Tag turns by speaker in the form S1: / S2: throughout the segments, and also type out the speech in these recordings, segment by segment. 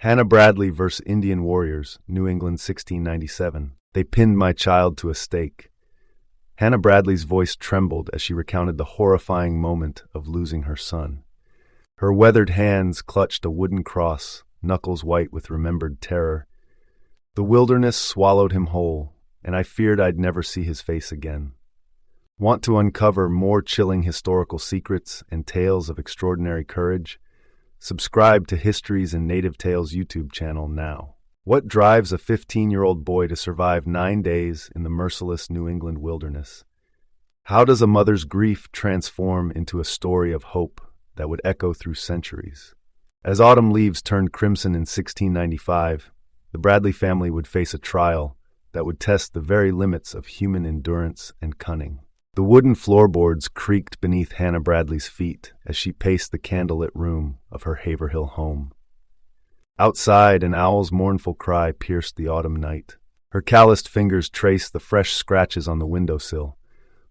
S1: Hannah Bradley vs. Indian Warriors, New England 1697. They pinned my child to a stake. Hannah Bradley's voice trembled as she recounted the horrifying moment of losing her son. Her weathered hands clutched a wooden cross, knuckles white with remembered terror. The wilderness swallowed him whole, and I feared I'd never see his face again. Want to uncover more chilling historical secrets and tales of extraordinary courage? Subscribe to Histories and Native Tales YouTube channel now. What drives a 15-year-old boy to survive 9 days in the merciless New England wilderness? How does a mother's grief transform into a story of hope that would echo through centuries? As autumn leaves turned crimson in 1695, the Bradley family would face a trial that would test the very limits of human endurance and cunning. The wooden floorboards creaked beneath Hannah Bradley's feet as she paced the candlelit room of her Haverhill home. Outside, an owl's mournful cry pierced the autumn night. Her calloused fingers traced the fresh scratches on the windowsill,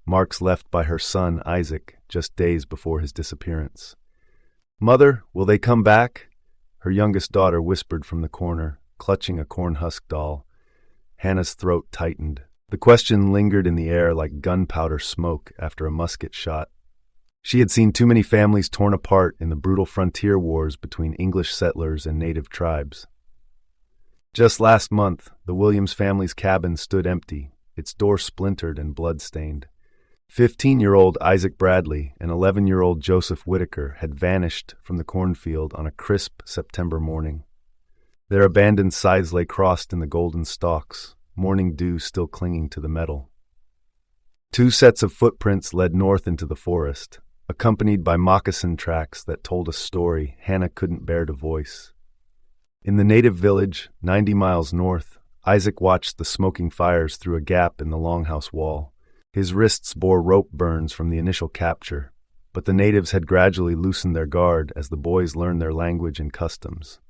S1: marks left by her son Isaac just days before his disappearance. "Mother, will they come back?" her youngest daughter whispered from the corner, clutching a corn-husk doll. Hannah's throat tightened. The question lingered in the air like gunpowder smoke after a musket shot. She had seen too many families torn apart in the brutal frontier wars between English settlers and native tribes. Just last month, the Williams family's cabin stood empty, its door splintered and blood-stained. 15-year-old Isaac Bradley and 11-year-old Joseph Whitaker had vanished from the cornfield on a crisp September morning. Their abandoned scythes lay crossed in the golden stalks, morning dew still clinging to the metal. 2 sets of footprints led north into the forest, accompanied by moccasin tracks that told a story Hannah couldn't bear to voice. In the native village, 90 miles north, Isaac watched the smoking fires through a gap in the longhouse wall. His wrists bore rope burns from the initial capture, but the natives had gradually loosened their guard as the boys learned their language and customs.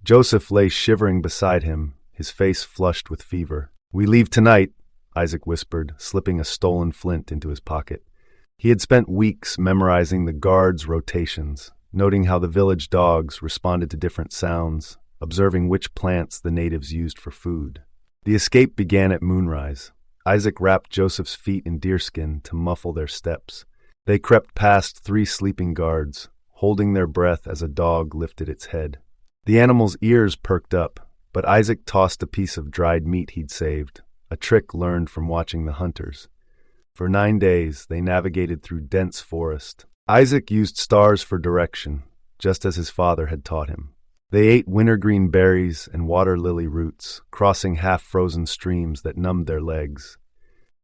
S1: Joseph lay shivering beside him, his face flushed with fever. "We leave tonight," Isaac whispered, slipping a stolen flint into his pocket. He had spent weeks memorizing the guards' rotations, noting how the village dogs responded to different sounds, observing which plants the natives used for food. The escape began at moonrise. Isaac wrapped Joseph's feet in deerskin to muffle their steps. They crept past 3 sleeping guards, holding their breath as a dog lifted its head. The animal's ears perked up, but Isaac tossed a piece of dried meat he'd saved, a trick learned from watching the hunters. For 9 days, they navigated through dense forest. Isaac used stars for direction, just as his father had taught him. They ate wintergreen berries and water lily roots, crossing half-frozen streams that numbed their legs.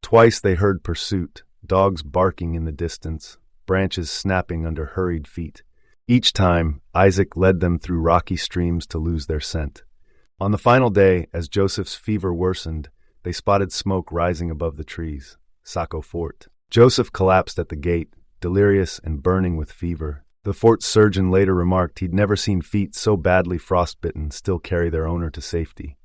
S1: Twice they heard pursuit, dogs barking in the distance, branches snapping under hurried feet. Each time, Isaac led them through rocky streams to lose their scent. On the final day, as Joseph's fever worsened, they spotted smoke rising above the trees. Saco Fort. Joseph collapsed at the gate, delirious and burning with fever. The fort's surgeon later remarked he'd never seen feet so badly frostbitten still carry their owner to safety.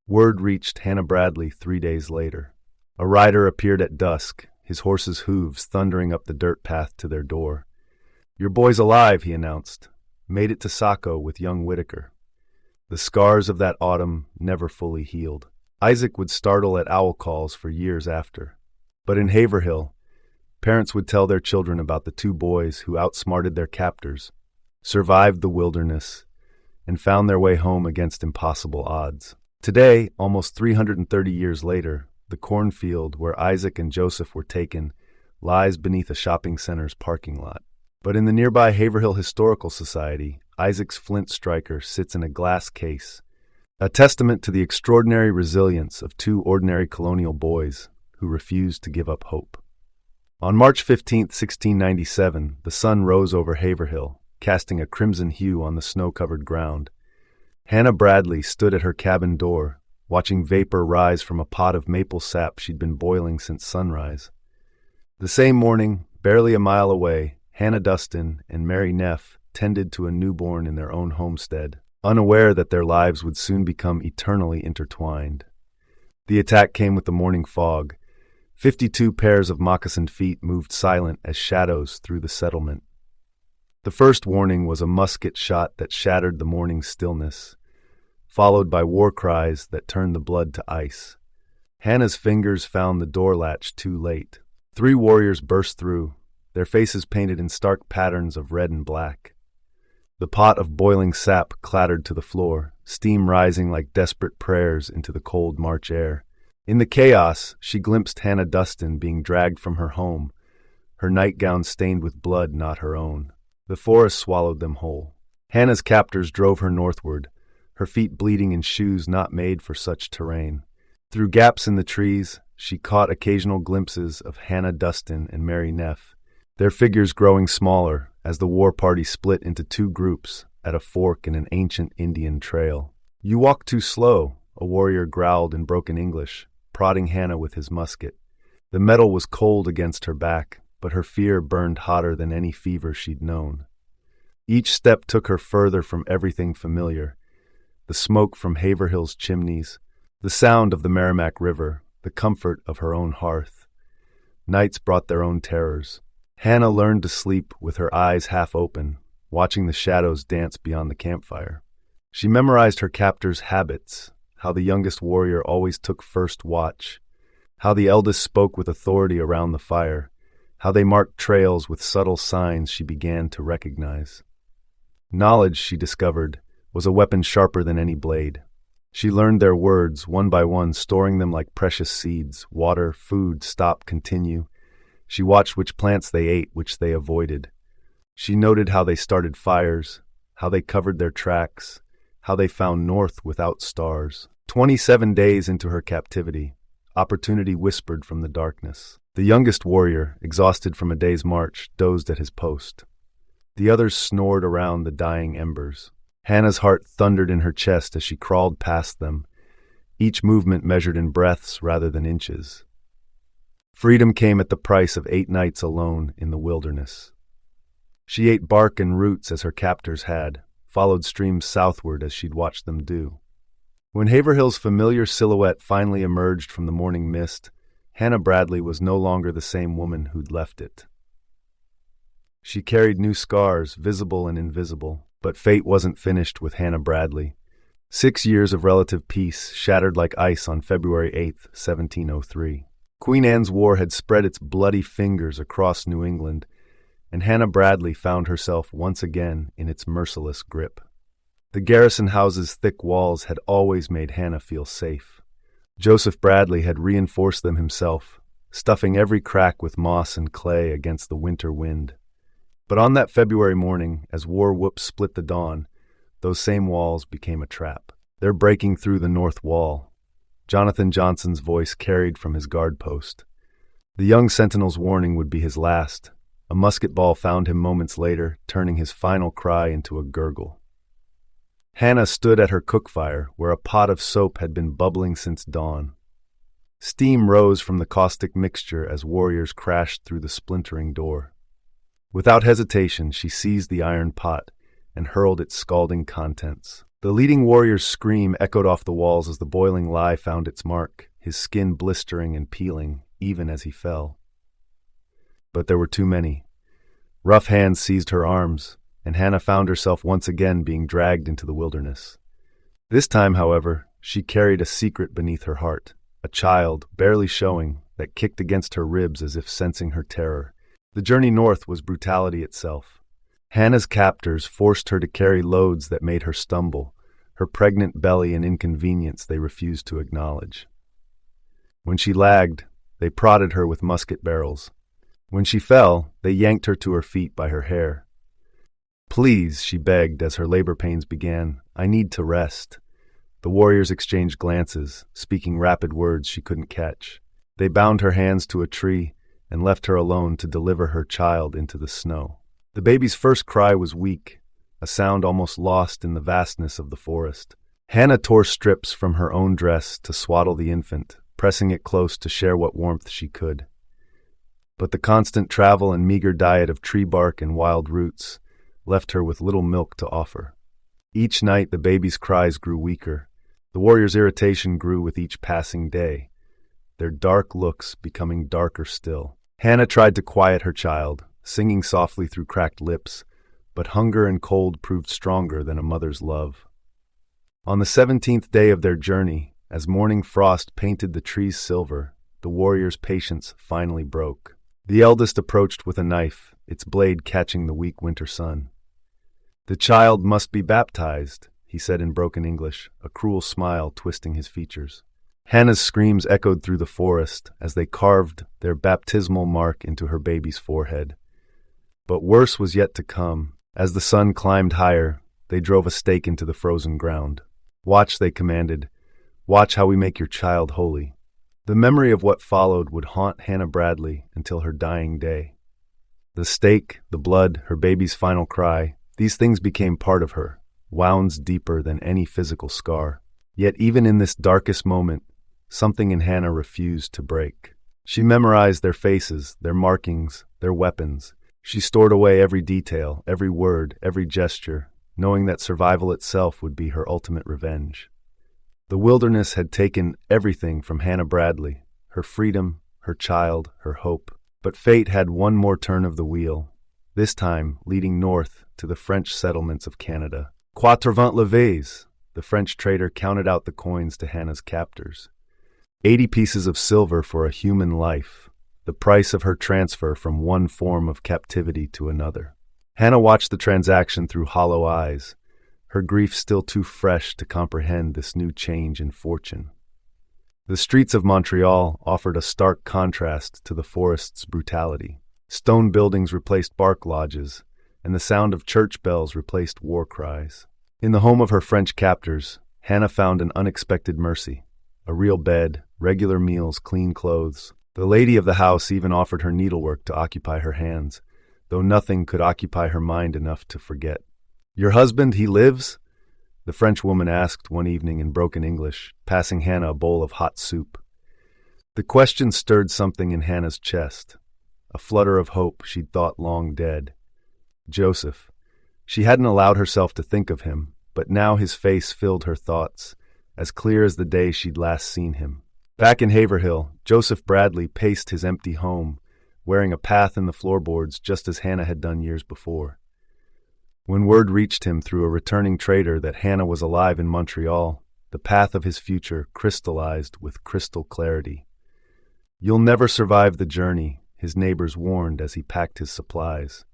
S1: Word reached Hannah Bradley 3 days later. A rider appeared at dusk, his horse's hooves thundering up the dirt path to their door. "Your boy's alive," he announced. "Made it to Saco with young Whitaker." The scars of that autumn never fully healed. Isaac would startle at owl calls for years after. But in Haverhill, parents would tell their children about the 2 boys who outsmarted their captors, survived the wilderness, and found their way home against impossible odds. Today, almost 330 years later, the cornfield where Isaac and Joseph were taken lies beneath a shopping center's parking lot. But in the nearby Haverhill Historical Society, Isaac's flint striker sits in a glass case, a testament to the extraordinary resilience of 2 ordinary colonial boys who refused to give up hope. On March 15, 1697, the sun rose over Haverhill, casting a crimson hue on the snow-covered ground. Hannah Bradley stood at her cabin door, watching vapor rise from a pot of maple sap she'd been boiling since sunrise. The same morning, barely a mile away, Hannah Dustin and Mary Neff tended to a newborn in their own homestead, unaware that their lives would soon become eternally intertwined. The attack came with the morning fog. 52 pairs of moccasined feet moved silent as shadows through the settlement. The first warning was a musket shot that shattered the morning's stillness, followed by war cries that turned the blood to ice. Hannah's fingers found the door latch too late. 3 warriors burst through, their faces painted in stark patterns of red and black. The pot of boiling sap clattered to the floor, steam rising like desperate prayers into the cold March air. In the chaos, she glimpsed Hannah Dustin being dragged from her home, her nightgown stained with blood not her own. The forest swallowed them whole. Hannah's captors drove her northward, her feet bleeding in shoes not made for such terrain. Through gaps in the trees, she caught occasional glimpses of Hannah Dustin and Mary Neff, their figures growing smaller as the war party split into 2 groups at a fork in an ancient Indian trail. "You walk too slow," a warrior growled in broken English, prodding Hannah with his musket. The metal was cold against her back, but her fear burned hotter than any fever she'd known. Each step took her further from everything familiar, the smoke from Haverhill's chimneys, the sound of the Merrimack River, the comfort of her own hearth. Nights brought their own terrors. Hannah learned to sleep with her eyes half open, watching the shadows dance beyond the campfire. She memorized her captors' habits, how the youngest warrior always took first watch, how the eldest spoke with authority around the fire, how they marked trails with subtle signs she began to recognize. Knowledge, she discovered, was a weapon sharper than any blade. She learned their words, one by one, storing them like precious seeds: water, food, stop, continue. She watched which plants they ate, which they avoided. She noted how they started fires, how they covered their tracks, how they found north without stars. 27 days into her captivity, opportunity whispered from the darkness. The youngest warrior, exhausted from a day's march, dozed at his post. The others snored around the dying embers. Hannah's heart thundered in her chest as she crawled past them, each movement measured in breaths rather than inches. Freedom came at the price of 8 nights alone in the wilderness. She ate bark and roots as her captors had, followed streams southward as she'd watched them do. When Haverhill's familiar silhouette finally emerged from the morning mist, Hannah Bradley was no longer the same woman who'd left it. She carried new scars, visible and invisible, but fate wasn't finished with Hannah Bradley. 6 years of relative peace shattered like ice on February 8, 1703. Queen Anne's War had spread its bloody fingers across New England, and Hannah Bradley found herself once again in its merciless grip. The garrison house's thick walls had always made Hannah feel safe. Joseph Bradley had reinforced them himself, stuffing every crack with moss and clay against the winter wind. But on that February morning, as war whoops split the dawn, those same walls became a trap. "They're breaking through the north wall," Jonathan Johnson's voice carried from his guard post. The young sentinel's warning would be his last. A musket ball found him moments later, turning his final cry into a gurgle. Hannah stood at her cook fire, where a pot of soap had been bubbling since dawn. Steam rose from the caustic mixture as warriors crashed through the splintering door. Without hesitation, she seized the iron pot and hurled its scalding contents. The leading warrior's scream echoed off the walls as the boiling lye found its mark, his skin blistering and peeling, even as he fell. But there were too many. Rough hands seized her arms, and Hannah found herself once again being dragged into the wilderness. This time, however, she carried a secret beneath her heart, a child, barely showing, that kicked against her ribs as if sensing her terror. The journey north was brutality itself. Hannah's captors forced her to carry loads that made her stumble, her pregnant belly an inconvenience they refused to acknowledge. When she lagged, they prodded her with musket barrels. When she fell, they yanked her to her feet by her hair. "Please," she begged as her labor pains began, "I need to rest." The warriors exchanged glances, speaking rapid words she couldn't catch. They bound her hands to a tree and left her alone to deliver her child into the snow. The baby's first cry was weak, a sound almost lost in the vastness of the forest. Hannah tore strips from her own dress to swaddle the infant, pressing it close to share what warmth she could. But the constant travel and meager diet of tree bark and wild roots left her with little milk to offer. Each night the baby's cries grew weaker. The warrior's irritation grew with each passing day, their dark looks becoming darker still. Hannah tried to quiet her child, singing softly through cracked lips, but hunger and cold proved stronger than a mother's love. On the 17th day of their journey, as morning frost painted the trees silver, the warriors' patience finally broke. The eldest approached with a knife, its blade catching the weak winter sun. "The child must be baptized," he said in broken English, a cruel smile twisting his features. Hannah's screams echoed through the forest as they carved their baptismal mark into her baby's forehead. But worse was yet to come. As the sun climbed higher, they drove a stake into the frozen ground. "Watch," they commanded. "Watch how we make your child holy." The memory of what followed would haunt Hannah Bradley until her dying day. The stake, the blood, her baby's final cry, these things became part of her, wounds deeper than any physical scar. Yet even in this darkest moment, something in Hannah refused to break. She memorized their faces, their markings, their weapons. She stored away every detail, every word, every gesture, knowing that survival itself would be her ultimate revenge. The wilderness had taken everything from Hannah Bradley, her freedom, her child, her hope. But fate had one more turn of the wheel, this time leading north to the French settlements of Canada. "Quatre-vingts levains," the French trader counted out the coins to Hannah's captors. 80 pieces of silver for a human life, the price of her transfer from one form of captivity to another. Hannah watched the transaction through hollow eyes, her grief still too fresh to comprehend this new change in fortune. The streets of Montreal offered a stark contrast to the forest's brutality. Stone buildings replaced bark lodges, and the sound of church bells replaced war cries. In the home of her French captors, Hannah found an unexpected mercy: a real bed, regular meals, clean clothes. The lady of the house even offered her needlework to occupy her hands, though nothing could occupy her mind enough to forget. "Your husband, he lives?" the French woman asked one evening in broken English, passing Hannah a bowl of hot soup. The question stirred something in Hannah's chest, a flutter of hope she'd thought long dead. Joseph. She hadn't allowed herself to think of him, but now his face filled her thoughts, as clear as the day she'd last seen him. Back in Haverhill, Joseph Bradley paced his empty home, wearing a path in the floorboards just as Hannah had done years before. When word reached him through a returning trader that Hannah was alive in Montreal, the path of his future crystallized with crystal clarity. "You'll never survive the journey," his neighbors warned as he packed his supplies.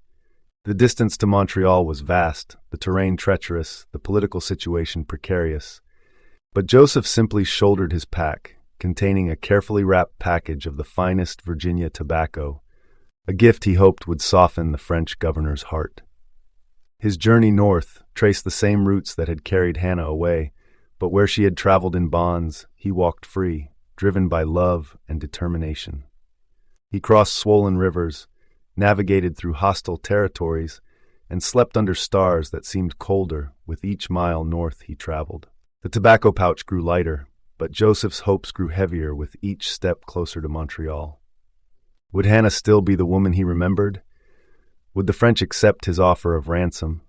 S1: The distance to Montreal was vast, the terrain treacherous, the political situation precarious. But Joseph simply shouldered his pack, containing a carefully wrapped package of the finest Virginia tobacco, a gift he hoped would soften the French governor's heart. His journey north traced the same routes that had carried Hannah away, but where she had traveled in bonds, he walked free, driven by love and determination. He crossed swollen rivers, navigated through hostile territories, and slept under stars that seemed colder with each mile north he traveled. The tobacco pouch grew lighter, but Joseph's hopes grew heavier with each step closer to Montreal. Would Hannah still be the woman he remembered? Would the French accept his offer of ransom?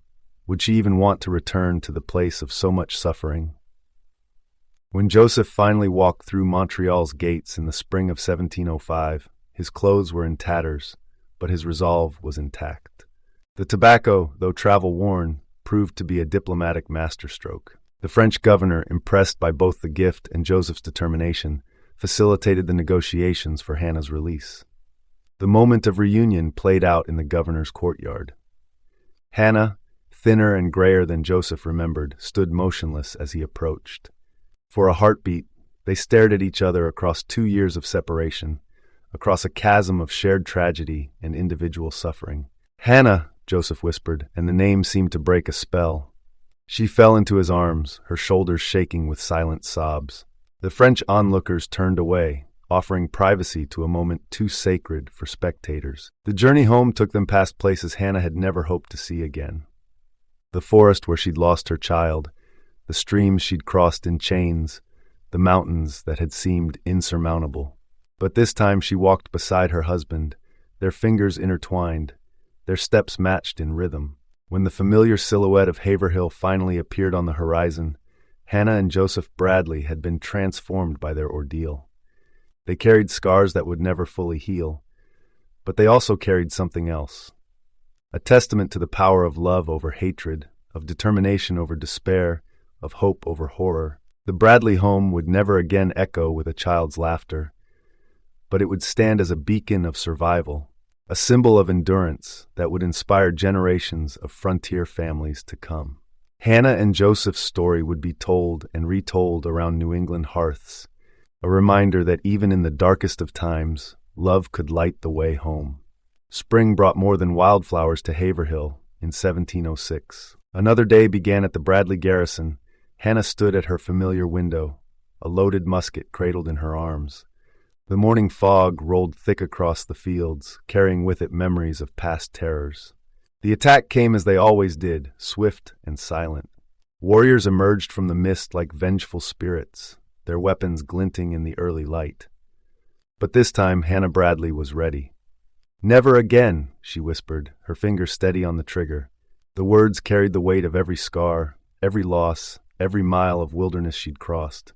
S1: Would she even want to return to the place of so much suffering? When Joseph finally walked through Montreal's gates in the spring of 1705, his clothes were in tatters, but his resolve was intact. The tobacco, though travel-worn, proved to be a diplomatic masterstroke. The French governor, impressed by both the gift and Joseph's determination, facilitated the negotiations for Hannah's release. The moment of reunion played out in the governor's courtyard. Hannah, thinner and grayer than Joseph remembered, stood motionless as he approached. For a heartbeat, they stared at each other across 2 years of separation, across a chasm of shared tragedy and individual suffering. "Hannah," Joseph whispered, and the name seemed to break a spell. She fell into his arms, her shoulders shaking with silent sobs. The French onlookers turned away, offering privacy to a moment too sacred for spectators. The journey home took them past places Hannah had never hoped to see again. The forest where she'd lost her child, the streams she'd crossed in chains, the mountains that had seemed insurmountable. But this time she walked beside her husband, their fingers intertwined, their steps matched in rhythm. When the familiar silhouette of Haverhill finally appeared on the horizon, Hannah and Joseph Bradley had been transformed by their ordeal. They carried scars that would never fully heal, but they also carried something else. a testament to the power of love over hatred, of determination over despair, of hope over horror. The Bradley home would never again echo with a child's laughter, but it would stand as a beacon of survival, a symbol of endurance that would inspire generations of frontier families to come. Hannah and Joseph's story would be told and retold around New England hearths, a reminder that even in the darkest of times, love could light the way home. Spring brought more than wildflowers to Haverhill in 1706. Another day began at the Bradley garrison. Hannah stood at her familiar window, a loaded musket cradled in her arms. The morning fog rolled thick across the fields, carrying with it memories of past terrors. The attack came as they always did, swift and silent. Warriors emerged from the mist like vengeful spirits, their weapons glinting in the early light. But this time Hannah Bradley was ready. "Never again," she whispered, her finger steady on the trigger. The words carried the weight of every scar, every loss, every mile of wilderness she'd crossed.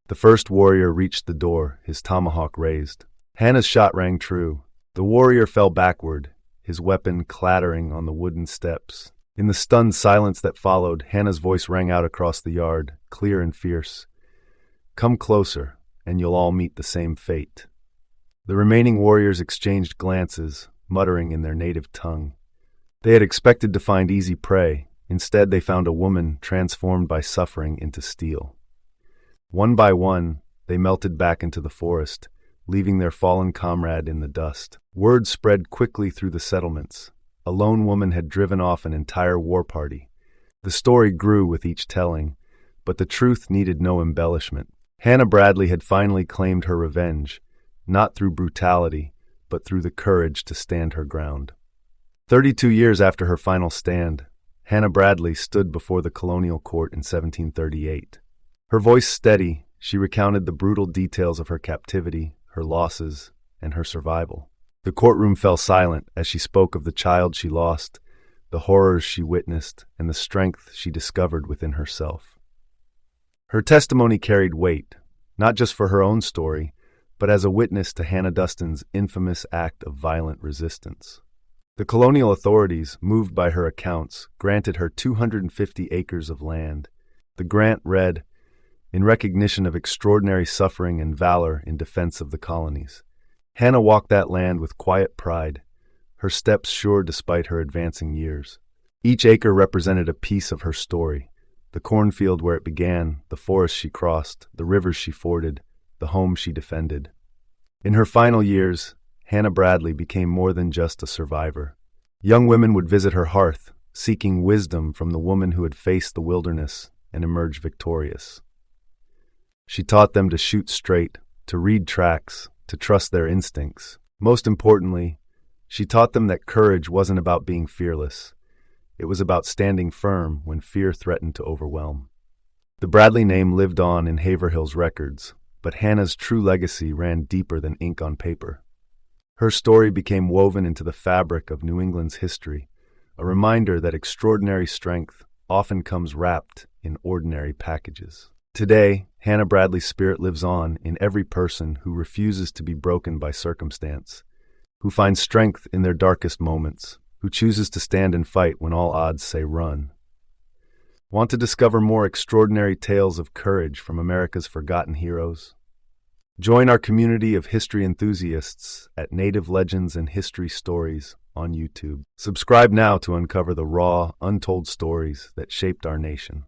S1: The first warrior reached the door, his tomahawk raised. Hannah's shot rang true. The warrior fell backward, his weapon clattering on the wooden steps. In the stunned silence that followed, Hannah's voice rang out across the yard, clear and fierce. "Come closer, and you'll all meet the same fate." The remaining warriors exchanged glances, muttering in their native tongue. They had expected to find easy prey. Instead, they found a woman transformed by suffering into steel. One by one, they melted back into the forest, leaving their fallen comrade in the dust. Word spread quickly through the settlements. A lone woman had driven off an entire war party. The story grew with each telling, but the truth needed no embellishment. Hannah Bradley had finally claimed her revenge, not through brutality, but through the courage to stand her ground. 32 years after her final stand, Hannah Bradley stood before the Colonial Court in 1738. Her voice steady, she recounted the brutal details of her captivity, her losses, and her survival. The courtroom fell silent as she spoke of the child she lost, the horrors she witnessed, and the strength she discovered within herself. Her testimony carried weight, not just for her own story, but as a witness to Hannah Duston's infamous act of violent resistance. The colonial authorities, moved by her accounts, granted her 250 acres of land. The grant read, "In recognition of extraordinary suffering and valor in defense of the colonies." Hannah walked that land with quiet pride, her steps sure despite her advancing years. Each acre represented a piece of her story: the cornfield where it began, the forest she crossed, the rivers she forded, the home she defended. In her final years, Hannah Bradley became more than just a survivor. Young women would visit her hearth, seeking wisdom from the woman who had faced the wilderness and emerged victorious. She taught them to shoot straight, to read tracks, to trust their instincts. Most importantly, she taught them that courage wasn't about being fearless. It was about standing firm when fear threatened to overwhelm. The Bradley name lived on in Haverhill's records, but Hannah's true legacy ran deeper than ink on paper. Her story became woven into the fabric of New England's history, a reminder that extraordinary strength often comes wrapped in ordinary packages. Today, Hannah Bradley's spirit lives on in every person who refuses to be broken by circumstance, who finds strength in their darkest moments, who chooses to stand and fight when all odds say run. Want to discover more extraordinary tales of courage from America's forgotten heroes? Join our community of history enthusiasts at Native Legends and History Stories on YouTube. Subscribe now to uncover the raw, untold stories that shaped our nation.